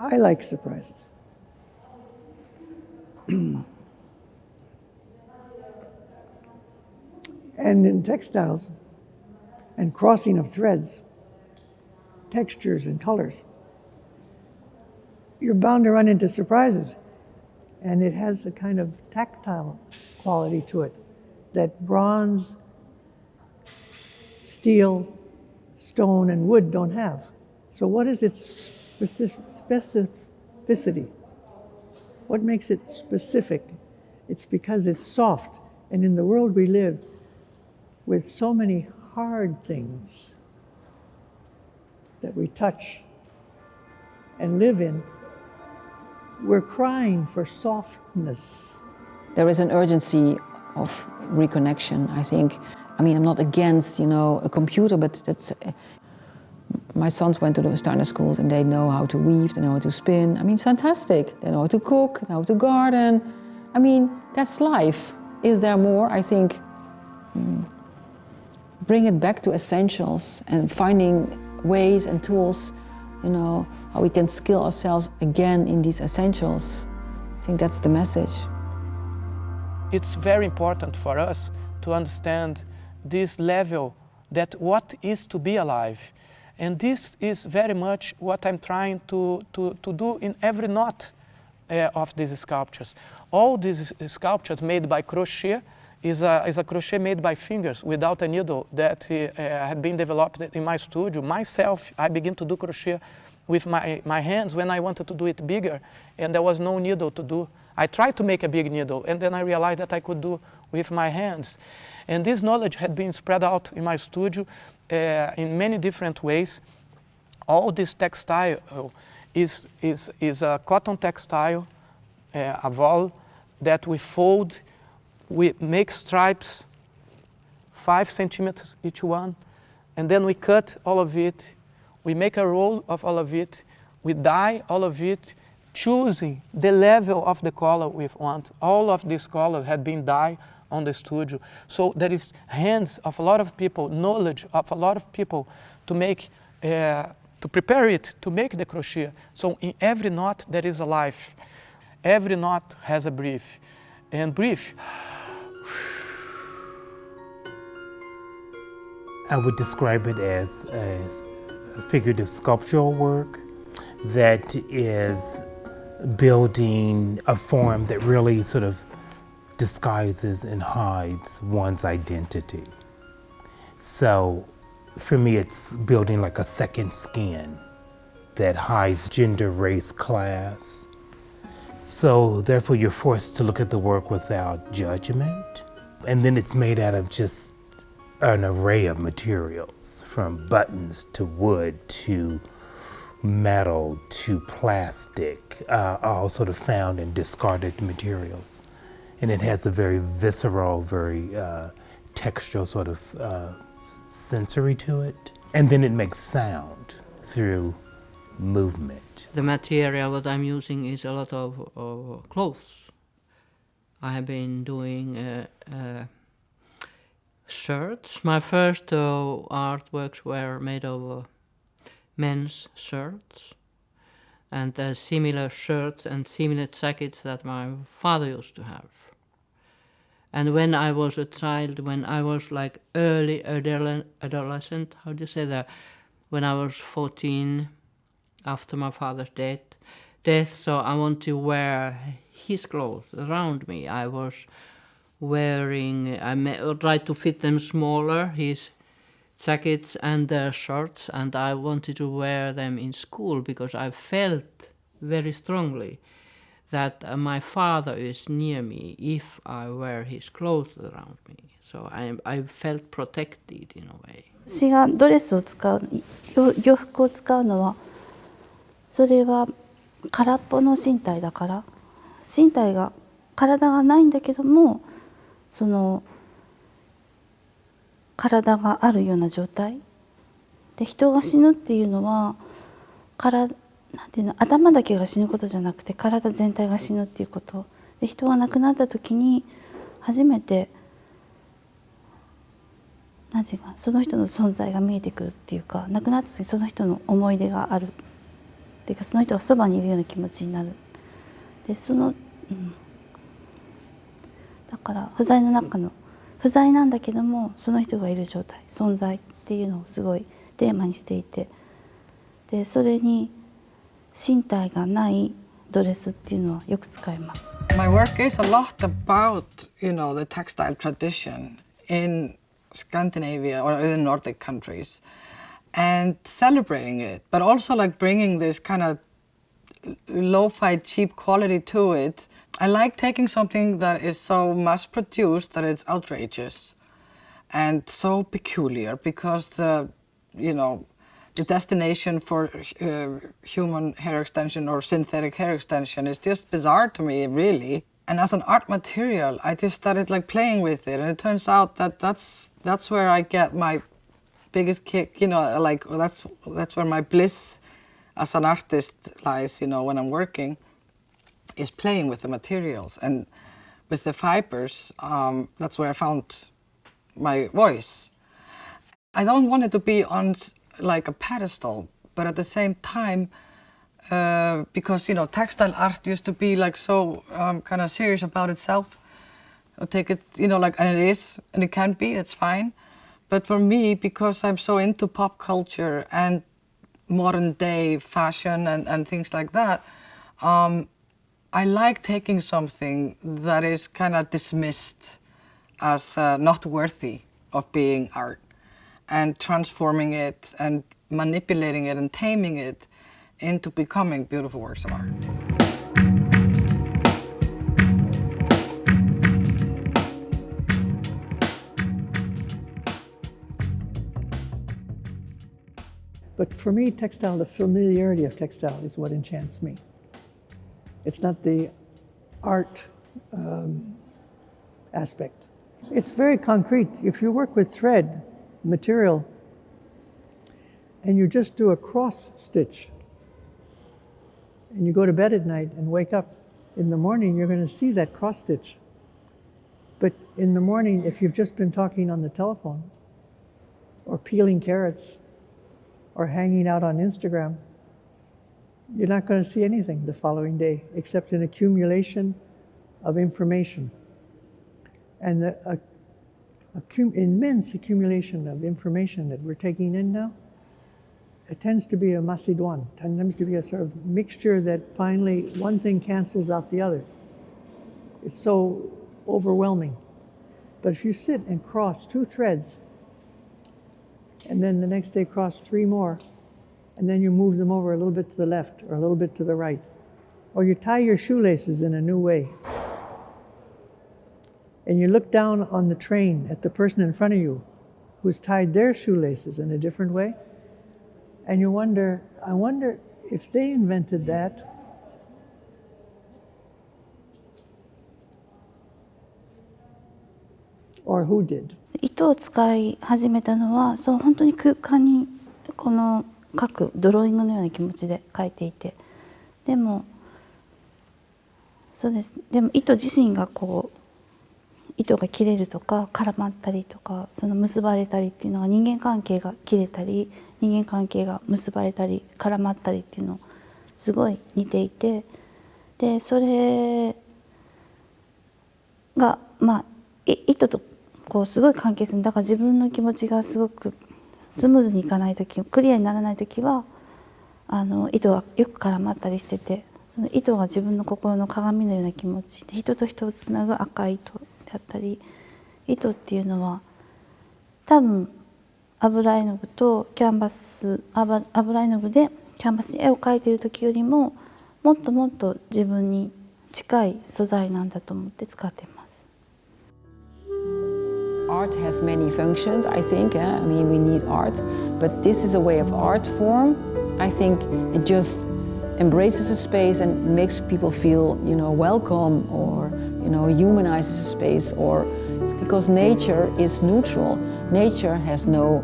I like surprises. And in textiles and crossing of threads, textures and colors, you're bound to run into surprises. And it has a kind of tactile quality to it that bronze, steel, stone, and wood don't have. So what is its specificity? What makes it specific? It's because it's soft. And in the world we live, with so many hard things that we touch and live in, we're crying for softness. There is an urgency of reconnection, I think. I mean, I'm not against, a computer, but that's... My sons went to the Steiner schools and they know how to weave, they know how to spin. I mean, it's fantastic. They know how to cook, they know how to garden. I mean, that's life. Is there more? I think bring it back to essentials and finding ways and tools, how we can skill ourselves again in these essentials. I think that's the message. It's very important for us to understand this level that what is to be alive. And this is very much what I'm trying to do in every knot of these sculptures. All these sculptures made by crochet is a crochet made by fingers without a needle that had been developed in my studio. Myself, I began to do crochet with my hands when I wanted to do it bigger, and there was no needle to do. I tried to make a big needle, and then I realized that I could do with my hands. And this knowledge had been spread out in my studio in many different ways. All this textile is a cotton textile, a voile that we fold. We make stripes, 5 centimeters each one, and then we cut all of it. We make a roll of all of it. We dye all of it, choosing the level of the color we want. All of these colors had been dyed on the studio. So there is hands of a lot of people, knowledge of a lot of people to make, to prepare it, to make the crochet. So in every knot there is a life. Every knot has a breath. And breathe. I would describe it as a figurative sculptural work that is building a form that really sort of disguises and hides one's identity. So for me, it's building like a second skin that hides gender, race, class. So therefore you're forced to look at the work without judgment. And then it's made out of just an array of materials, from buttons to wood to metal to plastic, all sort of found and discarded materials. And it has a very visceral, very textural sort of sensory to it. And then it makes sound through movement. The material what I'm using is a lot of clothes. I have been doing shirts. My first artworks were made of men's shirts and similar shirts and similar jackets that my father used to have. And when I was a child, when I was like early adolescent, how do you say that? When I was 14, after my father's death, so I want to wear his clothes around me. I was wearing, I tried to fit them smaller, his jackets and shorts, and I wanted to wear them in school because I felt very strongly that my father is near me if I wear his clothes around me. So I felt protected in a way. 私がドレスを使う、洋服を使うのは、それは空っぽの身体だから、身体が体がないんだけども、その体があるような状態で、人が死ぬっていうのはなんていうの、頭だけが死ぬことじゃなくて体全体が死ぬっていうことで、人が亡くなった時に初めてなんていうか、その人の存在が見えてくるっていうか、亡くなった時その人の思い出があるっっていうかその人がそばにいるような気持ちになる。でだから不在の中の不在なんだけどもその人がいる状態存在っていうのをすごいテーマにしていて、でそれに身体がないドレスっていうのはよく使います。My work is a lot about, the textile tradition in Scandinavia or in the Nordic countries and celebrating it, but also like bringing this kind of lo-fi cheap quality to it. I like taking something that is so mass-produced that it's outrageous and so peculiar because the destination for human hair extension or synthetic hair extension is just bizarre to me, really. And as an art material, I just started like playing with it, and it turns out that that's where I get my biggest kick. That's where my bliss as an artist lies. When I'm working, is playing with the materials and with the fibers. That's where I found my voice. I don't want it to be on like a pedestal, but at the same time, because textile art used to be like so kind of serious about itself. I'll take it, and it is, and it can be. It's fine, but for me, because I'm so into pop culture and modern day fashion and things like that, I like taking something that is kind of dismissed as not worthy of being art, and transforming it and manipulating it and taming it into becoming beautiful works of art. But for me, textile, the familiarity of textile is what enchants me. It's not the art aspect. It's very concrete. If you work with thread material and you just do a cross stitch and you go to bed at night and wake up in the morning, you're going to see that cross stitch. But in the morning, if you've just been talking on the telephone or peeling carrots or hanging out on Instagram, you're not going to see anything the following day except an accumulation of information. And the immense accumulation of information that we're taking in now, it tends to be a masidwan, tends to be a sort of mixture that finally one thing cancels out the other. It's so overwhelming. But if you sit and cross 2 threads, and then the next day cross 3 more, and then you move them over a little bit to the left or a little bit to the right, or you tie your shoelaces in a new way, and you look down on the train at the person in front of you who's tied their shoelaces in a different way, and you wonder, I wonder if they invented that, or who did. 糸を使い始めたのは本当に空間にこの描くドローイングのような気持ちで描いていて、でも糸自身が糸が切れるとか絡まったりとか結ばれたりっていうのは人間関係が切れたり人間関係が結ばれたり絡まったりっていうのすごい似ていて、でそれが糸とすごい関係する。だから自分の気持ちがすごくスムーズにいかない時、クリアにならない時は糸がよく絡まったりしてて、その糸が自分の心の鏡のような気持ちで、人と人をつなぐ赤い糸であったり、糸っていうのは多分油絵の具とキャンバス、油絵の具でキャンバスに絵を描いている時よりももっともっと自分に近い素材なんだと思って使っています。Art has many functions, I think. I mean, we need art, but this is a way of art form. I think it just embraces a space and makes people feel, welcome, or humanizes a space, or because nature is neutral. Nature has no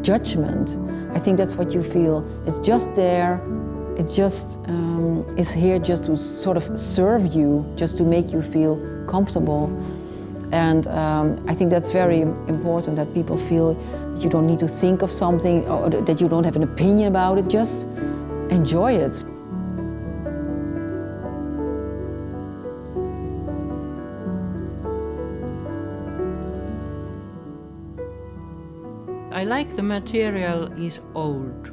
judgment. I think that's what you feel. It's just there. It just is here just to sort of serve you, just to make you feel comfortable. And I think that's very important, that people feel that you don't need to think of something or that you don't have an opinion about it, just enjoy it. I like the material is old.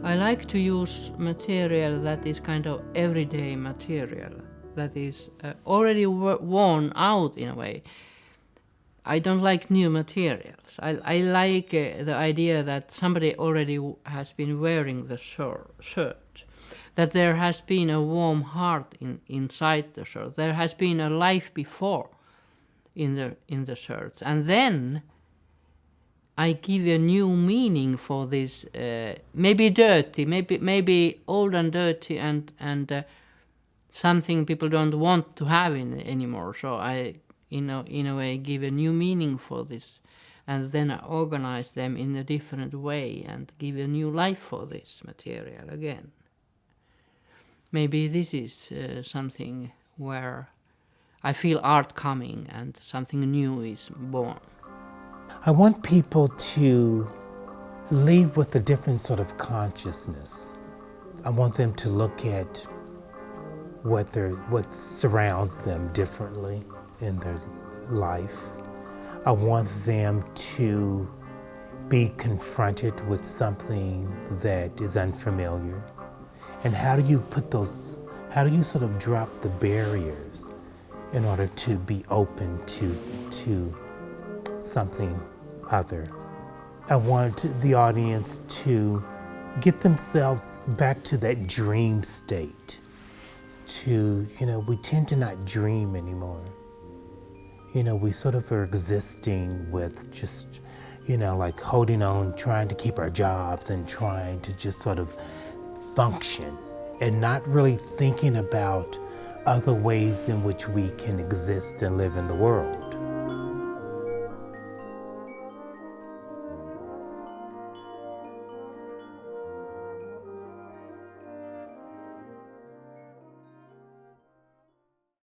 I like to use material that is kind of everyday material, that is already worn out in a way. I don't like new materials. I like the idea that somebody already has been wearing the shirt, that there has been a warm heart inside the shirt. There has been a life before in the shirts. And then I give a new meaning for this, maybe dirty, maybe old and dirty and something people don't want to have anymore. So I, in a way, give a new meaning for this, and then I organize them in a different way and give a new life for this material again. Maybe this is something where I feel art coming and something new is born. I want people to leave with a different sort of consciousness. I want them to look at what surrounds them differently in their life. I want them to be confronted with something that is unfamiliar. And how do you sort of drop the barriers in order to be open to something other? I want the audience to get themselves back to that dream state. We tend to not dream anymore. We sort of are existing with just, like holding on, trying to keep our jobs and trying to just sort of function and not really thinking about other ways in which we can exist and live in the world.